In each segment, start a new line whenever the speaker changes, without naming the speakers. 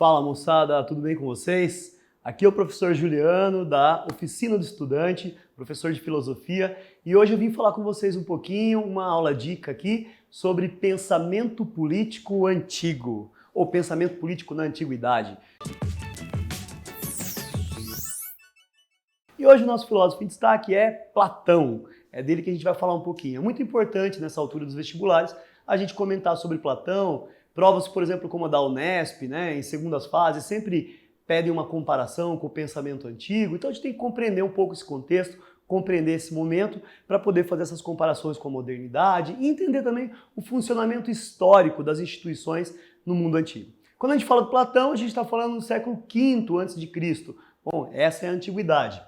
Fala moçada, tudo bem com vocês? Aqui é o professor Juliano da Oficina do Estudante, professor de filosofia, e hoje eu vim falar com vocês um pouquinho, uma aula dica aqui sobre pensamento político antigo, ou pensamento político na antiguidade. E hoje o nosso filósofo em destaque é Platão, é dele que a gente vai falar um pouquinho. É muito importante nessa altura dos vestibulares a gente comentar sobre Platão. Provas, por exemplo, como a da Unesp, né, em segundas fases, sempre pedem uma comparação com o pensamento antigo. Então a gente tem que compreender um pouco esse contexto, compreender esse momento para poder fazer essas comparações com a modernidade e entender também o funcionamento histórico das instituições no mundo antigo. Quando a gente fala de Platão, a gente está falando do século V a.C. Bom, essa é a antiguidade.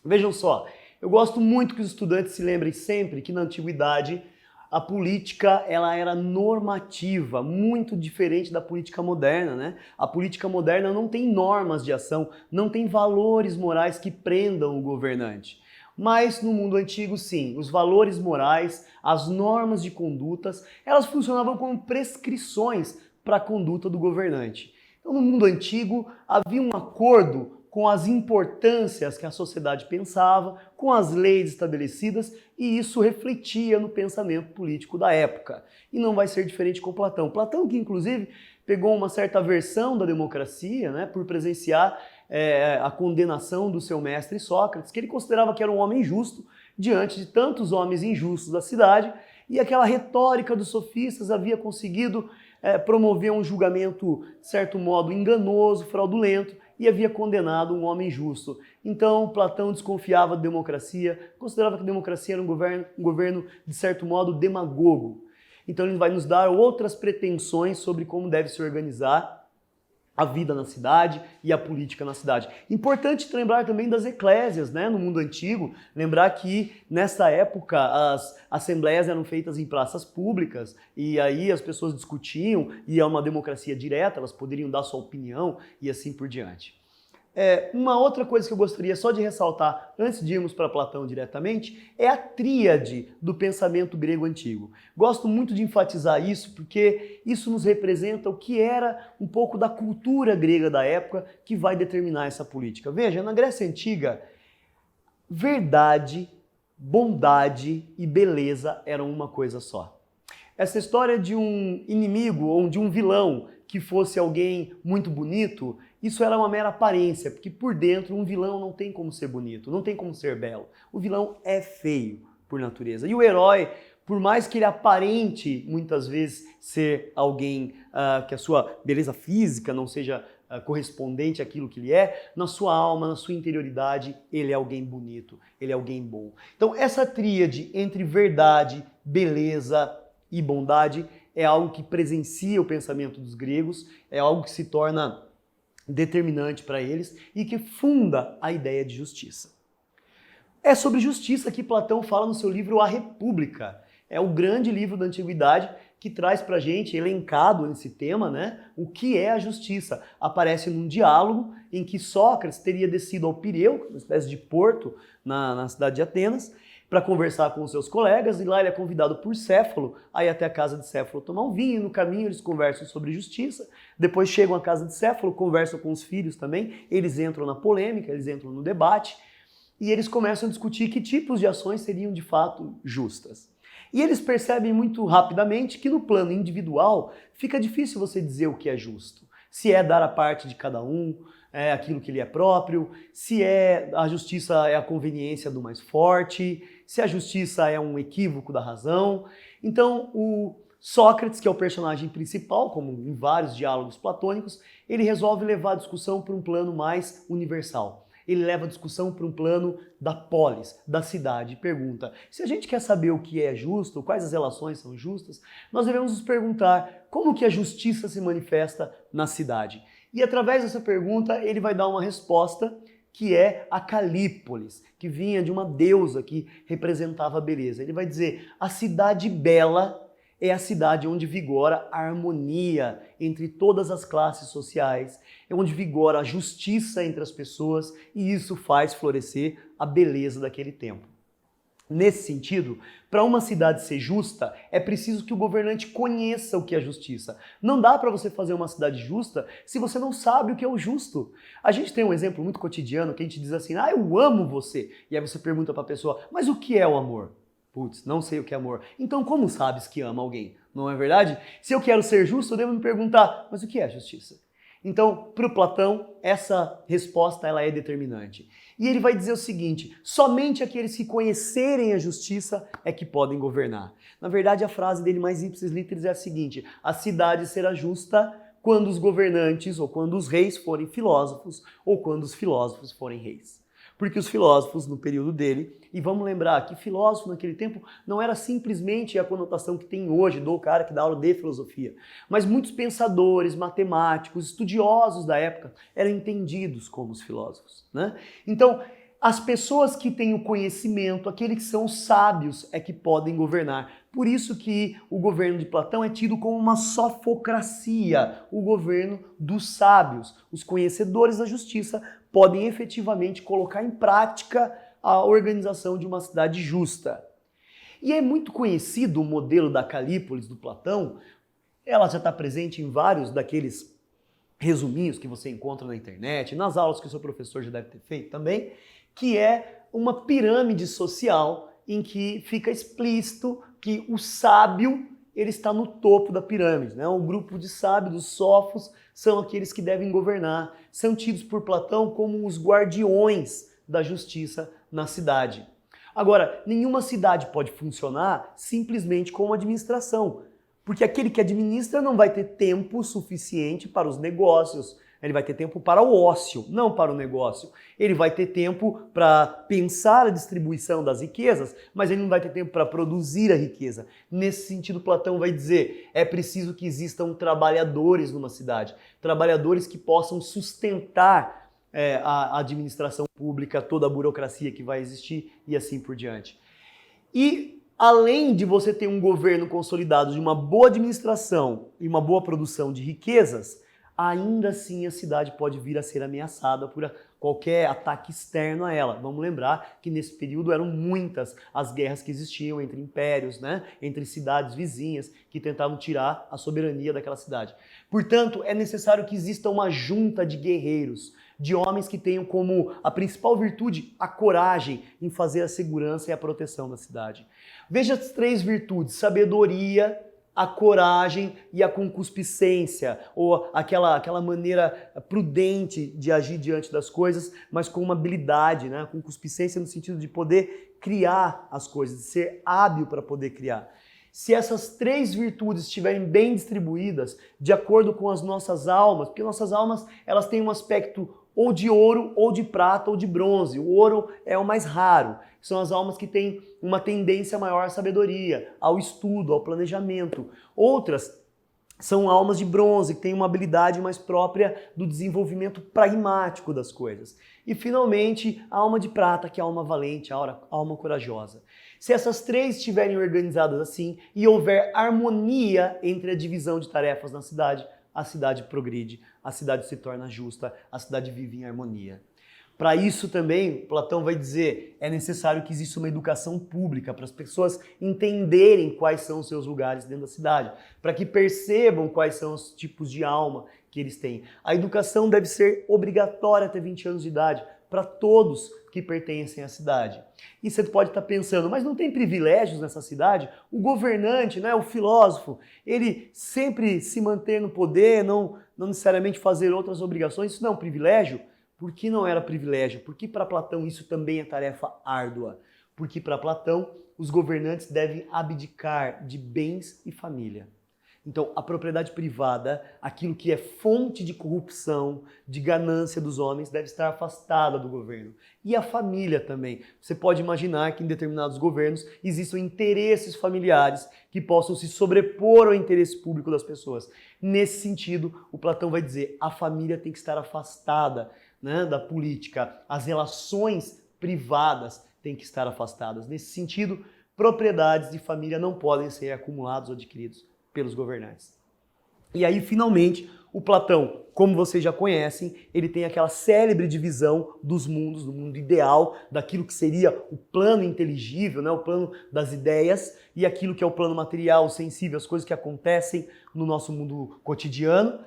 Vejam só, eu gosto muito que os estudantes se lembrem sempre que na antiguidade a política ela era normativa, muito diferente da política moderna, né? A política moderna não tem normas de ação, não tem valores morais que prendam o governante. Mas no mundo antigo, sim, os valores morais, as normas de condutas, elas funcionavam como prescrições para a conduta do governante. Então, no mundo antigo, havia um acordo com as importâncias que a sociedade pensava, com as leis estabelecidas, e isso refletia no pensamento político da época. E não vai ser diferente com Platão. Platão que, inclusive, pegou uma certa versão da democracia, né, por presenciar a condenação do seu mestre Sócrates, que ele considerava que era um homem justo, diante de tantos homens injustos da cidade, e aquela retórica dos sofistas havia conseguido promover um julgamento, de certo modo, enganoso, fraudulento, e havia condenado um homem justo. Então, Platão desconfiava da democracia, considerava que a democracia era um governo de certo modo, demagogo. Então, ele vai nos dar outras pretensões sobre como deve se organizar a vida na cidade e a política na cidade. Importante lembrar também das eclésias, né, no mundo antigo, lembrar que nessa época as assembleias eram feitas em praças públicas e aí as pessoas discutiam e é uma democracia direta, elas poderiam dar sua opinião e assim por diante. Uma outra coisa que eu gostaria só de ressaltar, antes de irmos para Platão diretamente, é a tríade do pensamento grego antigo. Gosto muito de enfatizar isso porque isso nos representa o que era um pouco da cultura grega da época que vai determinar essa política. Veja, na Grécia Antiga, verdade, bondade e beleza eram uma coisa só. Essa história de um inimigo ou de um vilão que fosse alguém muito bonito, isso era uma mera aparência, porque por dentro um vilão não tem como ser bonito, não tem como ser belo. O vilão é feio por natureza. E o herói, por mais que ele aparente muitas vezes ser alguém que a sua beleza física não seja correspondente àquilo que ele é, na sua alma, na sua interioridade, ele é alguém bonito, ele é alguém bom. Então essa tríade entre verdade, beleza e bondade é algo que presencia o pensamento dos gregos, é algo que se torna determinante para eles e que funda a ideia de justiça. É sobre justiça que Platão fala no seu livro A República. É o grande livro da antiguidade que traz para a gente, elencado nesse tema, né, o que é a justiça. Aparece num diálogo em que Sócrates teria descido ao Pireu, uma espécie de porto na cidade de Atenas, para conversar com os seus colegas, e lá ele é convidado por Céfalo a ir até a casa de Céfalo tomar um vinho, e no caminho eles conversam sobre justiça, depois chegam à casa de Céfalo, conversam com os filhos também, eles entram na polêmica, eles entram no debate, e eles começam a discutir que tipos de ações seriam de fato justas. E eles percebem muito rapidamente que no plano individual fica difícil você dizer o que é justo. Se é dar a parte de cada um, é aquilo que lhe é próprio, se a justiça é a conveniência do mais forte, se a justiça é um equívoco da razão. Então o Sócrates, que é o personagem principal, como em vários diálogos platônicos, ele resolve levar a discussão para um plano mais universal. Ele leva a discussão para um plano da polis, da cidade, e pergunta: se a gente quer saber o que é justo, quais as relações são justas, nós devemos nos perguntar como que a justiça se manifesta na cidade. E através dessa pergunta ele vai dar uma resposta que é a Calípolis, que vinha de uma deusa que representava a beleza. Ele vai dizer: a cidade bela é a cidade onde vigora a harmonia entre todas as classes sociais, é onde vigora a justiça entre as pessoas e isso faz florescer a beleza daquele tempo. Nesse sentido, para uma cidade ser justa, é preciso que o governante conheça o que é justiça. Não dá para você fazer uma cidade justa se você não sabe o que é o justo. A gente tem um exemplo muito cotidiano que a gente diz assim, eu amo você. E aí você pergunta para a pessoa, mas o que é o amor? Putz, não sei o que é amor. Então como sabes que ama alguém? Não é verdade? Se eu quero ser justo, eu devo me perguntar, mas o que é justiça? Então, para o Platão, essa resposta ela é determinante. E ele vai dizer o seguinte, somente aqueles que conhecerem a justiça é que podem governar. Na verdade, a frase dele mais ipsis literis é a seguinte, a cidade será justa quando os governantes ou quando os reis forem filósofos ou quando os filósofos forem reis. Porque os filósofos, no período dele, e vamos lembrar que filósofo naquele tempo não era simplesmente a conotação que tem hoje do cara que dá aula de filosofia, mas muitos pensadores, matemáticos, estudiosos da época eram entendidos como os filósofos, né? Então, as pessoas que têm o conhecimento, aqueles que são sábios, é que podem governar. Por isso que o governo de Platão é tido como uma sofocracia, o governo dos sábios. Os conhecedores da justiça podem efetivamente colocar em prática a organização de uma cidade justa. E é muito conhecido o modelo da Calípolis do Platão, ela já está presente em vários daqueles resuminhos que você encontra na internet, nas aulas que o seu professor já deve ter feito também, que é uma pirâmide social em que fica explícito que o sábio ele está no topo da pirâmide, né? O grupo de sábios, os sófos, são aqueles que devem governar, são tidos por Platão como os guardiões da justiça na cidade. Agora, nenhuma cidade pode funcionar simplesmente com uma administração, porque aquele que administra não vai ter tempo suficiente para os negócios, ele vai ter tempo para o ócio, não para o negócio. Ele vai ter tempo para pensar a distribuição das riquezas, mas ele não vai ter tempo para produzir a riqueza. Nesse sentido, Platão vai dizer, é preciso que existam trabalhadores numa cidade, trabalhadores que possam sustentar a administração pública, toda a burocracia que vai existir e assim por diante. E além de você ter um governo consolidado de uma boa administração e uma boa produção de riquezas, ainda assim a cidade pode vir a ser ameaçada por qualquer ataque externo a ela. Vamos lembrar que nesse período eram muitas as guerras que existiam entre impérios, né? Entre cidades vizinhas que tentavam tirar a soberania daquela cidade. Portanto, é necessário que exista uma junta de guerreiros, de homens que tenham como a principal virtude a coragem em fazer a segurança e a proteção da cidade. Veja as três virtudes, sabedoria, a coragem e a concupiscência, ou aquela maneira prudente de agir diante das coisas, mas com uma habilidade, né? Concupiscência no sentido de poder criar as coisas, de ser hábil para poder criar. Se essas três virtudes estiverem bem distribuídas, de acordo com as nossas almas, porque nossas almas elas têm um aspecto ou de ouro, ou de prata, ou de bronze. O ouro é o mais raro. São as almas que têm uma tendência maior à sabedoria, ao estudo, ao planejamento. Outras são almas de bronze, que têm uma habilidade mais própria do desenvolvimento pragmático das coisas. E, finalmente, a alma de prata, que é a alma valente, a alma corajosa. Se essas três estiverem organizadas assim e houver harmonia entre a divisão de tarefas na cidade, a cidade progride, a cidade se torna justa, a cidade vive em harmonia. Para isso também, Platão vai dizer, é necessário que exista uma educação pública para as pessoas entenderem quais são os seus lugares dentro da cidade, para que percebam quais são os tipos de alma que eles têm. A educação deve ser obrigatória até 20 anos de idade, para todos que pertencem à cidade. E você pode estar pensando, mas não tem privilégios nessa cidade? O governante, né, o filósofo, ele sempre se manter no poder, não necessariamente fazer outras obrigações, isso não é um privilégio? Por que não era privilégio? Porque para Platão isso também é tarefa árdua. Porque para Platão os governantes devem abdicar de bens e família. Então, a propriedade privada, aquilo que é fonte de corrupção, de ganância dos homens, deve estar afastada do governo. E a família também. Você pode imaginar que em determinados governos existam interesses familiares que possam se sobrepor ao interesse público das pessoas. Nesse sentido, o Platão vai dizer, a família tem que estar afastada, né, da política. As relações privadas têm que estar afastadas. Nesse sentido, propriedades de família não podem ser acumuladas ou adquiridas pelos governantes. E aí, finalmente, O Platão, como vocês já conhecem, ele tem aquela célebre divisão dos mundos, do mundo ideal, daquilo que seria o plano inteligível, né? O plano das ideias, e aquilo que é o plano material, o sensível, as coisas que acontecem no nosso mundo cotidiano.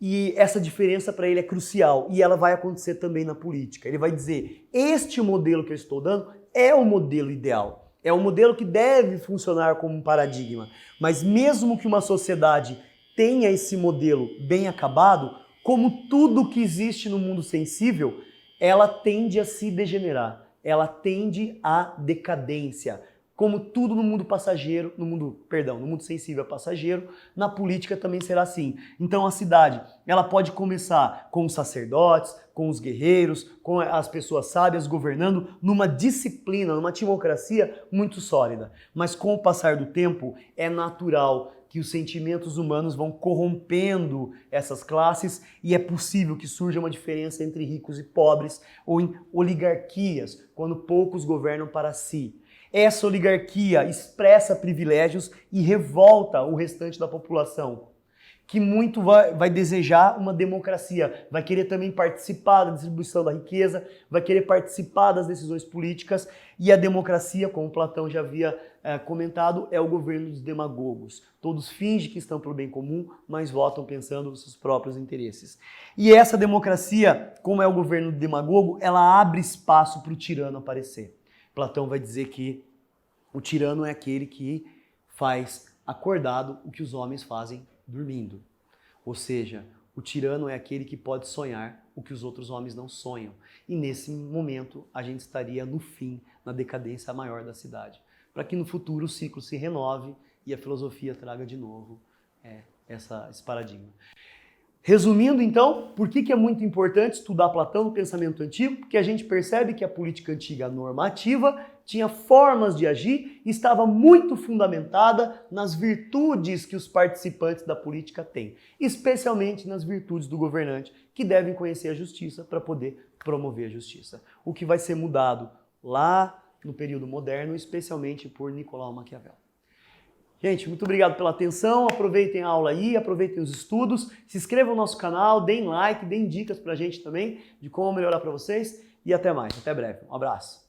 E essa diferença para ele é crucial, e ela vai acontecer também na política. Ele vai dizer, este modelo que eu estou dando é o modelo ideal, é o modelo que deve funcionar como um paradigma. Mas mesmo que uma sociedade tenha esse modelo bem acabado, como tudo que existe no mundo sensível, ela tende a se degenerar, ela tende à decadência. Como tudo no mundo passageiro, no mundo sensível é passageiro, na política também será assim. Então a cidade, ela pode começar com os sacerdotes, com os guerreiros, com as pessoas sábias governando numa disciplina, numa timocracia muito sólida. Mas com o passar do tempo, é natural que os sentimentos humanos vão corrompendo essas classes e é possível que surja uma diferença entre ricos e pobres ou em oligarquias, quando poucos governam para si. Essa oligarquia expressa privilégios e revolta o restante da população, que muito vai desejar uma democracia, vai querer também participar da distribuição da riqueza, vai querer participar das decisões políticas, e a democracia, como Platão já havia comentado, é o governo dos demagogos. Todos fingem que estão pelo bem comum, mas votam pensando nos seus próprios interesses. E essa democracia, como é o governo do demagogo, ela abre espaço para o tirano aparecer. Platão vai dizer que o tirano é aquele que faz acordado o que os homens fazem dormindo. Ou seja, o tirano é aquele que pode sonhar o que os outros homens não sonham. E nesse momento a gente estaria no fim, na decadência maior da cidade. Para que no futuro o ciclo se renove e a filosofia traga de novo esse paradigma. Resumindo, então, por que é muito importante estudar Platão no pensamento antigo? Porque a gente percebe que a política antiga normativa tinha formas de agir e estava muito fundamentada nas virtudes que os participantes da política têm, especialmente nas virtudes do governante, que devem conhecer a justiça para poder promover a justiça. O que vai ser mudado lá no período moderno, especialmente por Nicolau Maquiavel. Gente, muito obrigado pela atenção, aproveitem a aula aí, aproveitem os estudos, se inscrevam no nosso canal, deem like, deem dicas pra gente também de como melhorar para vocês e até mais, até breve. Um abraço.